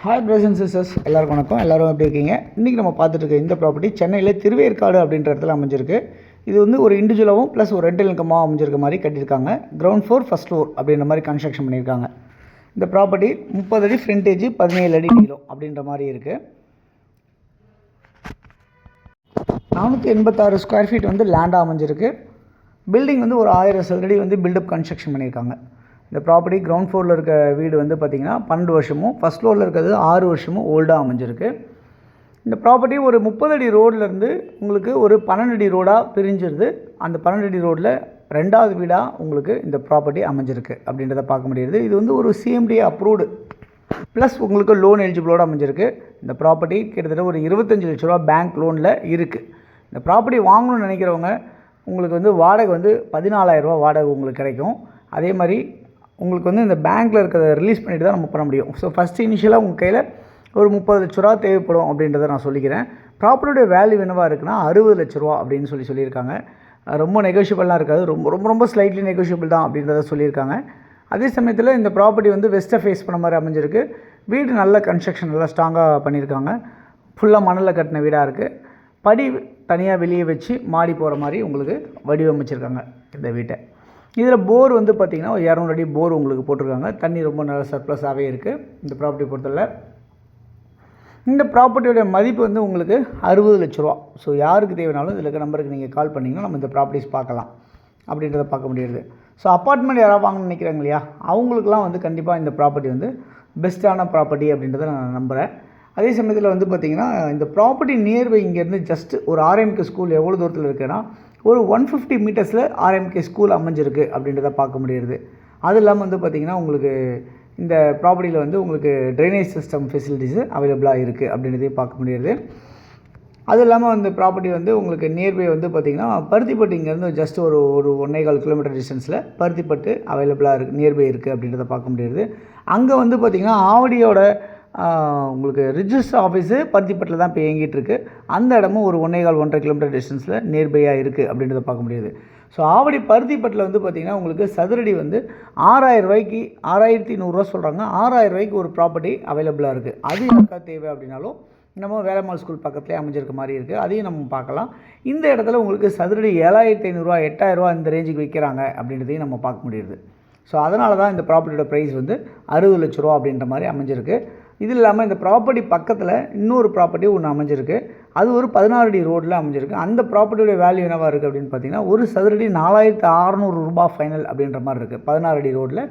Hi brothers and sisters, எல்லாருக்கும் வணக்கம். எல்லோரும் எப்படி இருக்கீங்க? இன்றைக்கி நம்ம பார்த்துட்டு இருக்க இந்த ப்ராப்பர்ட்டி சென்னையில் திருவேற்காடு அப்படின்ற இடத்துல அமைஞ்சிருக்கு. இது வந்து ஒரு இண்டிவிஜுவலாகவும் ப்ளஸ் ஒரு ரெண்டல் இன்கமாக அமைஞ்சிருக்க மாதிரி கட்டியிருக்காங்க. கிரவுண்ட் ஃப்ளோர் ஃபஸ்ட் ஃப்ளோர் அப்படின்ற மாதிரி கன்ஸ்ட்ரக்ஷன் பண்ணியிருக்காங்க. இந்த ப்ராப்பர்ட்டி 30 அடி ஃப்ரண்டேஜ், 17 அடி நீளம் அப்படின்ற மாதிரி இருக்குது. 486 ஸ்கொயர் ஃபீட் வந்து லேண்டாக அமைஞ்சிருக்கு. பில்டிங் வந்து ஒரு 1000 சதுரடி வந்து பில்டப் கன்ஸ்ட்ரக்ஷன் பண்ணியிருக்காங்க. இந்த ப்ராப்பர்ட்டி கிரவுண்ட் ஃப்ளோரில் இருக்க வீடு வந்து பார்த்திங்கன்னா 12 வருஷமும், ஃபஸ்ட் ஃப்ளோரில் இருக்கிறது 6 வருஷமும் ஓல்டாக அமைஞ்சிருக்கு. இந்த ப்ராப்பர்ட்டி ஒரு 30 அடி ரோட்லேருந்து உங்களுக்கு ஒரு 12 அடி ரோடாக பிரிஞ்சிருது. அந்த 12 அடி ரோடில் ரெண்டாவது வீடாக உங்களுக்கு இந்த ப்ராப்பர்ட்டி அமைஞ்சிருக்கு அப்படின்றத பார்க்க முடியுது. இது வந்து ஒரு சிஎம்டி அப்ரூவ்டு ப்ளஸ் உங்களுக்கு லோன் எலிஜிபிளோடு அமைஞ்சிருக்கு. இந்த ப்ராப்பர்ட்டி கிட்டத்தட்ட ஒரு 25 லட்ச ரூபா பேங்க் லோனில் இருக்குது. இந்த ப்ராப்பர்ட்டி வாங்கணும்னு நினைக்கிறவங்க உங்களுக்கு வந்து வாடகை வந்து 14,000 ரூபா வாடகை உங்களுக்கு கிடைக்கும். அதே மாதிரி உங்களுக்கு வந்து இந்த பேங்க்கில் இருக்கிறத ரிலீஸ் பண்ணிட்டு தான் நம்ம பண்ண முடியும். ஸோ ஃபஸ்ட்டு இனிஷியலாக உங்கள் கையில் ஒரு 30 லட்ச ரூபா தேவைப்படும் அப்படின்றத நான் சொல்லிக்கிறேன். ப்ராப்பர்ட்டியோட வேல்யூ என்னவாக இருக்குன்னா 60 லட்ச ரூபா அப்படின்னு சொல்லியிருக்காங்க. ரொம்ப நெகோஷியபிளாக இருக்காது, ரொம்ப ரொம்ப ரொம்ப ஸ்லைட்லி நெகோஷியபிள் தான் அப்படின்றத சொல்லியிருக்காங்க. அதே சமயத்தில் இந்த ப்ராப்பர்ட்டி வந்து வெஸ்ட்டை ஃபேஸ் பண்ண மாதிரி அமைஞ்சிருக்கு. வீடு நல்ல கன்ஸ்ட்ரக்ஷன் நல்லா ஸ்ட்ராங்காக பண்ணியிருக்காங்க. ஃபுல்லாக மணலில் கட்டின வீடாக இருக்குது. படி தனியாக வெளியே வச்சு மாடி போகிற மாதிரி உங்களுக்கு வடிவமைச்சிருக்காங்க இந்த வீட்டை. இதில் போர் வந்து பார்த்திங்கன்னா 200 அடி போர் உங்களுக்கு போட்டிருக்காங்க. தண்ணி ரொம்ப நல்ல சர்ப்ளஸாகவே இருக்குது இந்த ப்ராப்பர்ட்டி பொறுத்தவரை. இந்த ப்ராப்பர்ட்டியோடைய மதிப்பு வந்து உங்களுக்கு 60 லட்ச ரூபா. ஸோ யாருக்கு தேவைனாலும் இதில் இருக்க நம்பருக்கு நீங்கள் கால் பண்ணிங்கன்னா நம்ம இந்த ப்ராப்பர்ட்டிஸ் பார்க்கலாம் அப்படின்றத பார்க்க முடியுது. ஸோ அப்பார்ட்மெண்ட் யாராவது வாங்கணும்னு நினைக்கிறாங்க இல்லையா, அவங்களுக்குலாம் வந்து கண்டிப்பாக இந்த ப்ராப்பர்ட்டி வந்து பெஸ்ட்டான ப்ராப்பர்ட்டி அப்படின்றத நான் நம்புகிறேன். அதே சமயத்தில் வந்து பார்த்திங்கன்னா இந்த ப்ராப்பர்ட்டி நியர்பை இங்கேருந்து ஜஸ்ட் ஒரு ஆர்எம்கே ஸ்கூல் எவ்வளோ தூரத்தில் இருக்குன்னா ஒரு 150 மீட்டர்ஸில் ஆர்எம்கே ஸ்கூல் அமைஞ்சிருக்கு அப்படின்றத பார்க்க முடியுது. அது இல்லாமல் வந்து பார்த்திங்கன்னா உங்களுக்கு இந்த ப்ராப்பர்ட்டியில் வந்து உங்களுக்கு ட்ரைனேஜ் சிஸ்டம் ஃபெசிலிட்டிஸு அவைலபிளாக இருக்குது அப்படின்றதையும் பார்க்க முடியுது. அது இல்லாமல் இந்த ப்ராப்பர்ட்டி வந்து உங்களுக்கு நியர்பை வந்து பார்த்திங்கன்னா பருத்திப்பட்டு இங்கேருந்து ஜஸ்ட் ஒரு 1.25 கிலோமீட்டர் டிஸ்டன்ஸில் பருத்திப்பட்டு அவைலபிளாக இருக்குது, நியர்பை இருக்குது அப்படின்றத பார்க்க முடியுது. அங்கே வந்து பார்த்திங்கன்னா ஆவடியோட உங்களுக்கு ரிஜிஸ்டர் ஆஃபீஸு பருத்திப்பட்டில் தான் இப்போ இயங்கிட்டு இருக்குது. அந்த இடமும் ஒரு 1.25 கிலோமீட்டர் டிஸ்டன்ஸில் நியர்பையாக இருக்குது அப்படின்றத பார்க்க முடியுது. ஸோ ஆவடி பருத்திப்பட்டில் வந்து பார்த்திங்கன்னா உங்களுக்கு சதுரடி வந்து 6,000 ரூபாய்க்கு 6,100 சொல்கிறாங்க. 6,000 ரூபாய்க்கு ஒரு ப்ராப்பர்ட்டி அவைலபிளாக இருக்குது. அது யாருக்கா தேவை அப்படின்னாலும் நம்ம வேலம்மாள் ஸ்கூல் பக்கத்துலேயே அமைஞ்சிருக்க மாதிரி இருக்குது, அதையும் நம்ம பார்க்கலாம். இந்த இடத்துல உங்களுக்கு சதுரடி 7,500 8,000 ரூபா இந்த ரேஞ்சுக்கு விற்கிறாங்க அப்படின்றதையும் நம்ம பார்க்க முடியுது. ஸோ அதனால தான் இந்த ப்ராப்பர்ட்டியோட ப்ரைஸ் வந்து 60 லட்ச ரூபா அப்படின்ற மாதிரி அமைஞ்சிருக்கு. இது இல்லாமல் இந்த ப்ராப்பர்ட்டி பக்கத்தில் இன்னொரு ப்ராப்பர்ட்டி ஒன்று அமைஞ்சிருக்கு. அது ஒரு 16 அடி ரோடில் அமைஞ்சிருக்கு. அந்த ப்ராப்பர்ட்டியோட வேல்யூ என்னவாக இருக்குது அப்படின்னு பார்த்தீங்கன்னா ஒரு சதுரடி 4,600 ரூபா ஃபைனல் அப்படின்ற மாதிரி இருக்குது. 16 அடி ரோடில்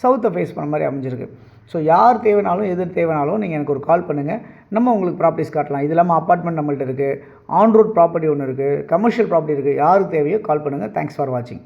சவுத்தை ஃபேஸ் பண்ண மாதிரி அமைஞ்சிருக்கு. ஸோ யார் தேவைனாலும் எது தேவைனாலும் நீங்கள் எனக்கு ஒரு கால் பண்ணுங்கள், நம்ம உங்களுக்கு ப்ராப்பர்ட்டிஸ் காட்டலாம். இது இல்லாமல் அப்பார்ட்மெண்ட் நம்மள்ட்ட இருக்குது, ஆன் ரோட் ப்ராப்பர்ட்டி ஒன்று இருக்குது, கமர்ஷியல் ப்ராப்பர்ட்டி இருக்குது. யாருக்கு தேவையோ கால் பண்ணுங்கள். தேங்க்ஸ் ஃபார் வாட்சிங்.